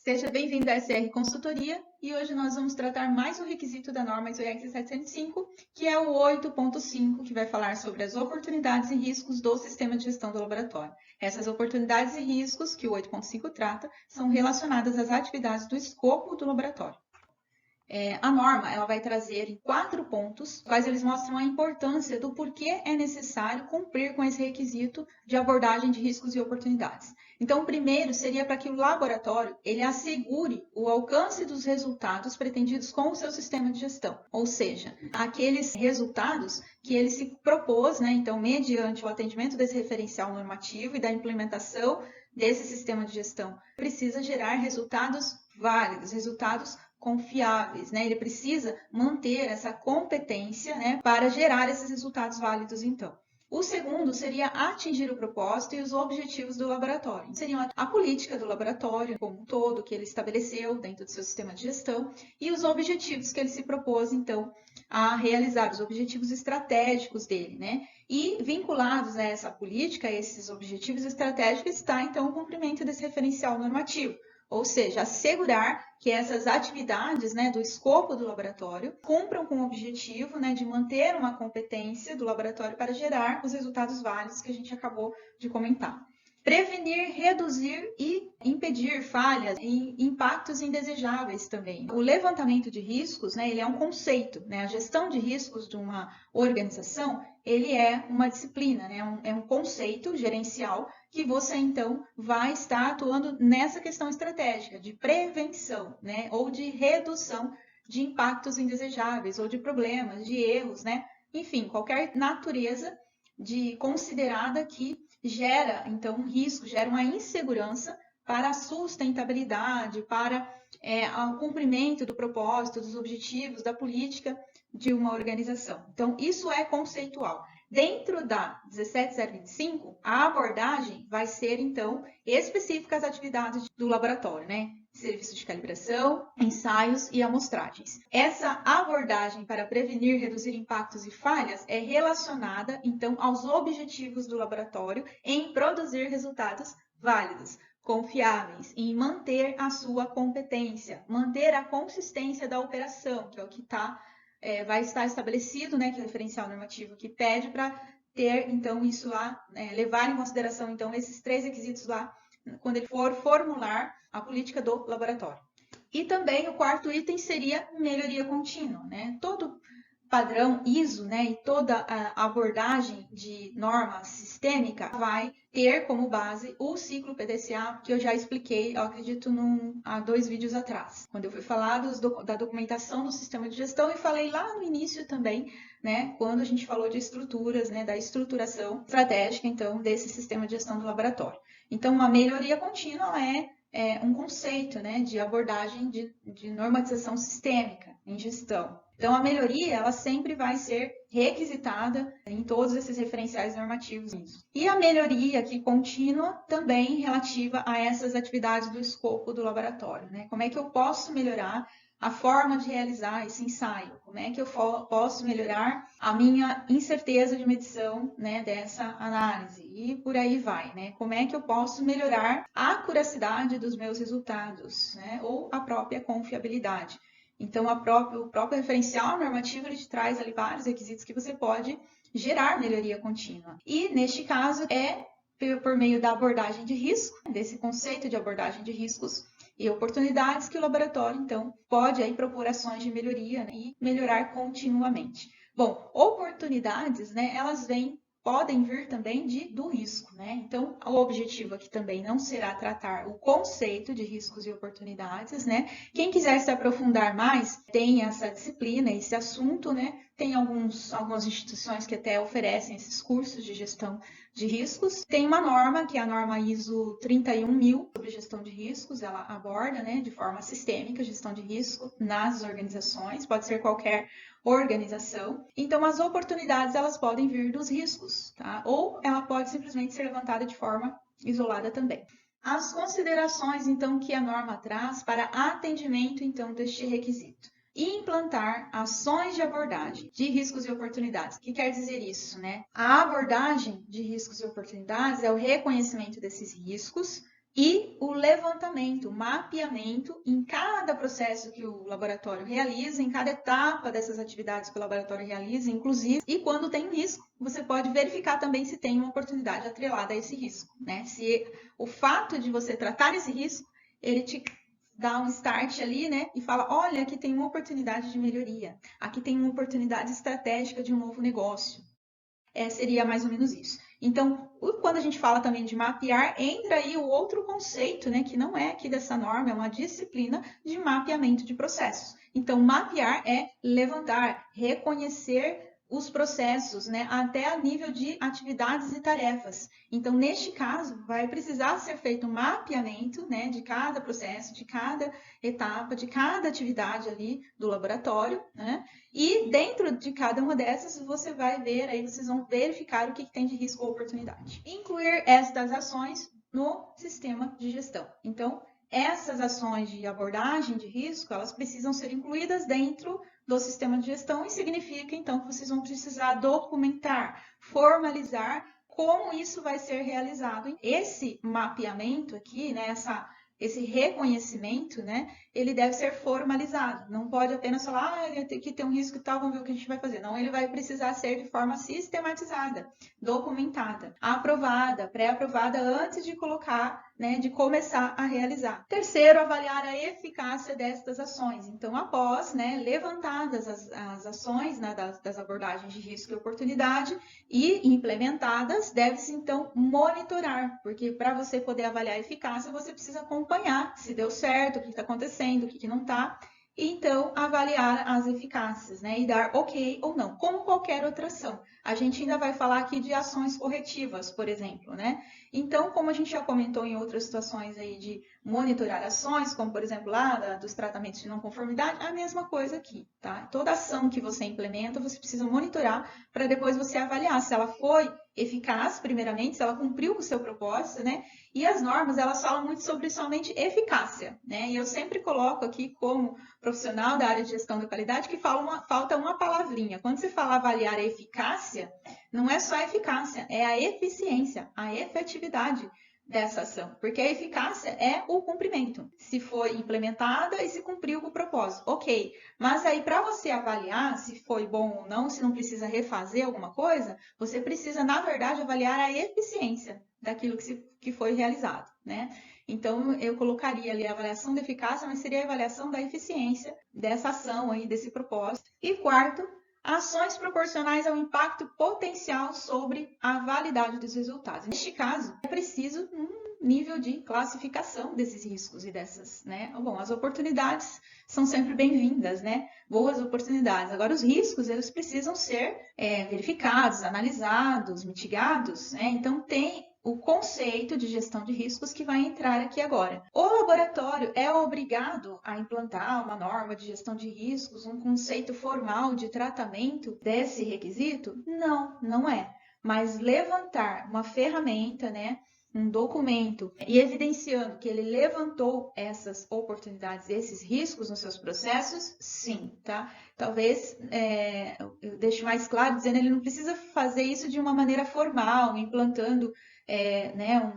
Seja bem-vindo à SR Consultoria e hoje nós vamos tratar mais um requisito da norma ISO 705, que é o 8.5, que vai falar sobre as oportunidades e riscos do sistema de gestão do laboratório. Essas oportunidades e riscos que o 8.5 trata são relacionadas às atividades do escopo do laboratório. A norma ela vai trazer em 4 pontos, quais eles mostram a importância do porquê é necessário cumprir com esse requisito de abordagem de riscos e oportunidades. Então, o primeiro seria para que o laboratório ele assegure o alcance dos resultados pretendidos com o seu sistema de gestão, ou seja, aqueles resultados que ele se propôs, então, mediante o atendimento desse referencial normativo e da implementação desse sistema de gestão, precisa gerar resultados válidos, resultados confiáveis, Ele precisa manter essa competência, para gerar esses resultados válidos, então. O segundo seria atingir o propósito e os objetivos do laboratório. Seriam a política do laboratório como um todo, que ele estabeleceu dentro do seu sistema de gestão, e os objetivos que ele se propôs, então, a realizar, os objetivos estratégicos dele, E vinculados a essa política, a esses objetivos estratégicos, está, então, o cumprimento desse referencial normativo. Ou seja, assegurar que essas atividades do escopo do laboratório cumpram com o objetivo de manter uma competência do laboratório para gerar os resultados válidos que a gente acabou de comentar. Prevenir, reduzir e impedir falhas e impactos indesejáveis também. O levantamento de riscos, ele é um conceito, A gestão de riscos de uma organização, ele é uma disciplina, é um conceito gerencial que você, então, vai estar atuando nessa questão estratégica de prevenção, ou de redução de impactos indesejáveis ou de problemas, de erros, Enfim, qualquer natureza de considerada que gera, então, um risco, gera uma insegurança para a sustentabilidade, para o cumprimento do propósito, dos objetivos, da política de uma organização. Então, isso é conceitual. Dentro da 17025, a abordagem vai ser, então, específica às atividades do laboratório, Serviços de calibração, ensaios e amostragens. Essa abordagem para prevenir, reduzir impactos e falhas é relacionada, então, aos objetivos do laboratório em produzir resultados válidos, confiáveis, em manter a sua competência, manter a consistência da operação, que é o que vai estar estabelecido, que é o referencial normativo que pede para ter, então, isso lá, levar em consideração, então, esses 3 requisitos lá, quando ele for formular a política do laboratório. E também o 4º item seria melhoria contínua, Todo padrão ISO, e toda a abordagem de norma sistêmica vai ter como base o ciclo PDCA, que eu já expliquei, eu acredito, há 2 vídeos atrás, quando eu fui falar da documentação do sistema de gestão e falei lá no início também, quando a gente falou de estruturas, da estruturação estratégica, então, desse sistema de gestão do laboratório. Então, uma melhoria contínua é um conceito, de abordagem de normatização sistêmica em gestão. Então, a melhoria, ela sempre vai ser requisitada em todos esses referenciais normativos. E a melhoria aqui contínua também relativa a essas atividades do escopo do laboratório, Como é que eu posso melhorar a forma de realizar esse ensaio? Como é que eu posso melhorar a minha incerteza de medição, dessa análise? E por aí vai, Como é que eu posso melhorar a acuracidade dos meus resultados, Ou a própria confiabilidade? Então, o próprio referencial normativo ele te traz ali vários requisitos que você pode gerar melhoria contínua. E, neste caso, é por meio da abordagem de risco, desse conceito de abordagem de riscos e oportunidades que o laboratório, então, pode aí propor ações de melhoria e melhorar continuamente. Bom, oportunidades, elas podem vir também do risco, Então, o objetivo aqui também não será tratar o conceito de riscos e oportunidades, Quem quiser se aprofundar mais, tem essa disciplina, esse assunto, Tem algumas instituições que até oferecem esses cursos de gestão de riscos. Tem uma norma, que é a norma ISO 31000, sobre gestão de riscos, ela aborda, de forma sistêmica, a gestão de risco nas organizações, pode ser qualquer organização. Então, as oportunidades, elas podem vir dos riscos, Ou ela pode simplesmente ser levantada de forma isolada também. As considerações, então, que a norma traz para atendimento, então, deste requisito. Implantar ações de abordagem de riscos e oportunidades. O que quer dizer isso, A abordagem de riscos e oportunidades é o reconhecimento desses riscos, e o levantamento, o mapeamento em cada processo que o laboratório realiza, em cada etapa dessas atividades que o laboratório realiza, inclusive, e quando tem um risco, você pode verificar também se tem uma oportunidade atrelada a esse risco, né? Se o fato de você tratar esse risco, ele te dá um start ali, né? E fala, olha, aqui tem uma oportunidade de melhoria, aqui tem uma oportunidade estratégica de um novo negócio. Seria mais ou menos isso. Então, quando a gente fala também de mapear, entra aí o outro conceito, né, que não é aqui dessa norma, é uma disciplina de mapeamento de processos. Então, mapear é levantar, reconhecer os processos, né, até a nível de atividades e tarefas. Então, neste caso, vai precisar ser feito um mapeamento, né, de cada processo, de cada etapa, de cada atividade ali do laboratório, né, e dentro de cada uma dessas, você vai ver, aí vocês vão verificar o que tem de risco ou oportunidade. Incluir estas ações no sistema de gestão. Então, essas ações de abordagem de risco, elas precisam ser incluídas dentro do sistema de gestão e significa, então, que vocês vão precisar documentar, formalizar como isso vai ser realizado. Esse mapeamento aqui, né, esse reconhecimento, né, ele deve ser formalizado. Não pode apenas falar, aqui tem um risco e tal, vamos ver o que a gente vai fazer. Não, ele vai precisar ser de forma sistematizada, documentada, aprovada, pré-aprovada antes de colocar, né, de começar a realizar. Terceiro, avaliar a eficácia destas ações. Então, após, né, levantadas as ações, né, das abordagens de risco e oportunidade e implementadas, deve-se então monitorar, porque para você poder avaliar a eficácia, você precisa acompanhar se deu certo, o que está acontecendo, o que não está, e então avaliar as eficácias, né? E dar ok ou não, como qualquer outra ação. A gente ainda vai falar aqui de ações corretivas, por exemplo, né? Então, como a gente já comentou em outras situações aí de monitorar ações, como por exemplo lá dos tratamentos de não conformidade, a mesma coisa aqui, tá? Toda ação que você implementa, você precisa monitorar para depois você avaliar se ela foi eficaz, primeiramente, se ela cumpriu com o seu propósito, né? E as normas, elas falam muito sobre somente eficácia, né? E eu sempre coloco aqui como profissional da área de gestão da qualidade que falta uma palavrinha. Quando você fala avaliar a eficácia, não é só a eficácia, é a eficiência, a efetividade dessa ação, porque a eficácia é o cumprimento, se foi implementada e se cumpriu com o propósito, ok, mas aí para você avaliar se foi bom ou não, se não precisa refazer alguma coisa, você precisa, na verdade, avaliar a eficiência daquilo que foi realizado, né? Então, eu colocaria ali a avaliação da eficácia, mas seria a avaliação da eficiência dessa ação aí, desse propósito. E quarto, ações proporcionais ao impacto potencial sobre a validade dos resultados. Neste caso, é preciso um nível de classificação desses riscos e dessas, né? Bom, as oportunidades são sempre bem-vindas, né? Boas oportunidades. Agora, os riscos, eles precisam ser verificados, analisados, mitigados, né? Então, tem o conceito de gestão de riscos que vai entrar aqui agora. O laboratório é obrigado a implantar uma norma de gestão de riscos, um conceito formal de tratamento desse requisito? Não, não é. Mas levantar uma ferramenta, né, um documento e evidenciando que ele levantou essas oportunidades, esses riscos nos seus processos, sim, tá? Talvez eu deixe mais claro dizendo ele não precisa fazer isso de uma maneira formal, implantando né,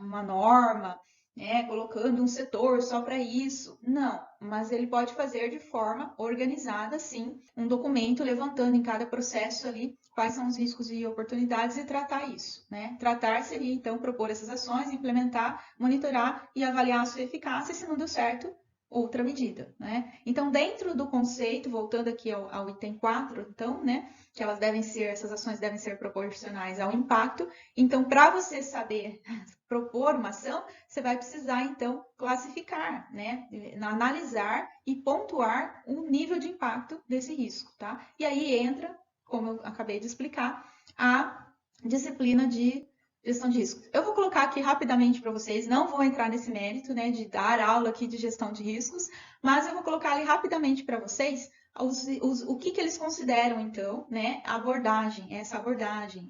uma norma, né, colocando um setor só para isso. Não, mas ele pode fazer de forma organizada, sim, um documento levantando em cada processo ali quais são os riscos e oportunidades e tratar isso, né? Tratar seria, então, propor essas ações, implementar, monitorar e avaliar a sua eficácia, e se não deu certo, outra medida, né? Então, dentro do conceito, voltando aqui ao item 4, então, né, que essas ações devem ser proporcionais ao impacto. Então, para você saber propor uma ação, você vai precisar, então, classificar, né, analisar e pontuar o nível de impacto desse risco, tá? E aí entra, como eu acabei de explicar, a disciplina de gestão de riscos. Eu vou colocar aqui rapidamente para vocês, não vou entrar nesse mérito, né, de dar aula aqui de gestão de riscos, mas eu vou colocar ali rapidamente para vocês o que eles consideram, então, né,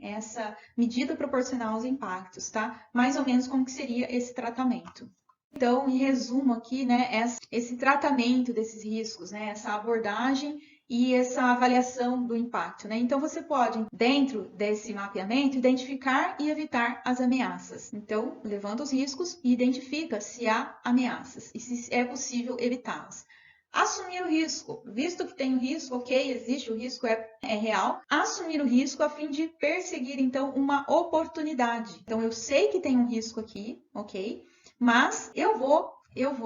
essa medida proporcional aos impactos, tá? Mais ou menos como que seria esse tratamento. Então, em resumo aqui, né, esse tratamento desses riscos, né, essa abordagem e essa avaliação do impacto, né? Então, você pode, dentro desse mapeamento, identificar e evitar as ameaças. Então, levanta os riscos e identifica se há ameaças e se é possível evitá-las. Assumir o risco, visto que tem o risco, ok, existe o risco, é real. Assumir o risco a fim de perseguir, então, uma oportunidade. Então, eu sei que tem um risco aqui, ok, mas eu vou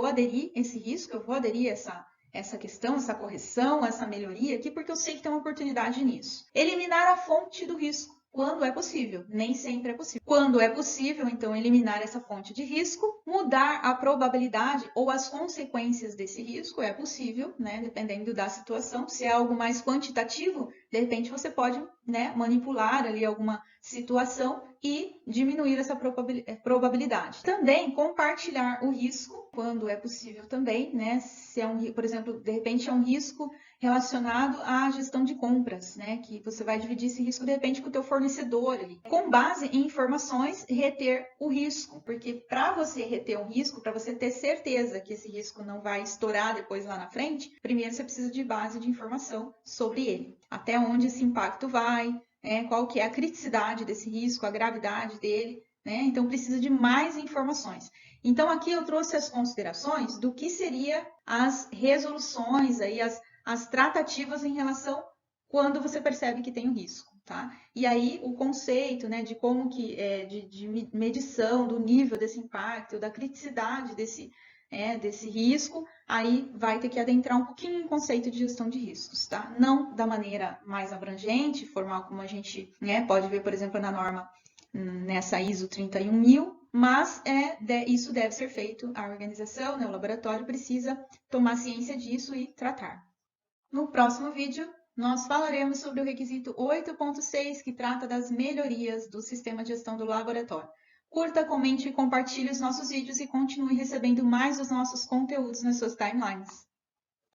aderir esse risco, eu vou aderir essa questão, essa correção, essa melhoria aqui, porque eu sei que tem uma oportunidade nisso. Eliminar a fonte do risco, quando é possível, nem sempre é possível. Quando é possível, então, eliminar essa fonte de risco, mudar a probabilidade ou as consequências desse risco, é possível, né, dependendo da situação. Se é algo mais quantitativo, de repente você pode, né, manipular ali alguma situação e diminuir essa probabilidade. Também compartilhar o risco, quando é possível também, né? Se é por exemplo, de repente é um risco relacionado à gestão de compras, né? Que você vai dividir esse risco de repente com o teu fornecedor ali. Com base em informações, reter o risco, porque para você reter um risco, para você ter certeza que esse risco não vai estourar depois lá na frente, primeiro você precisa de base de informação sobre ele. Até onde esse impacto vai, qual que é a criticidade desse risco, a gravidade dele, né? Então precisa de mais informações. Então aqui eu trouxe as considerações do que seria as resoluções aí, as tratativas em relação quando você percebe que tem um risco, tá? E aí o conceito, né, de como que de medição do nível desse impacto, da criticidade desse risco, aí vai ter que adentrar um pouquinho em conceito de gestão de riscos, tá? Não da maneira mais abrangente, formal, como a gente, né, pode ver, por exemplo, na norma, nessa ISO 31000, mas isso deve ser feito, a organização, né, o laboratório precisa tomar ciência disso e tratar. No próximo vídeo, nós falaremos sobre o requisito 8.6, que trata das melhorias do sistema de gestão do laboratório. Curta, comente e compartilhe os nossos vídeos e continue recebendo mais dos nossos conteúdos nas suas timelines.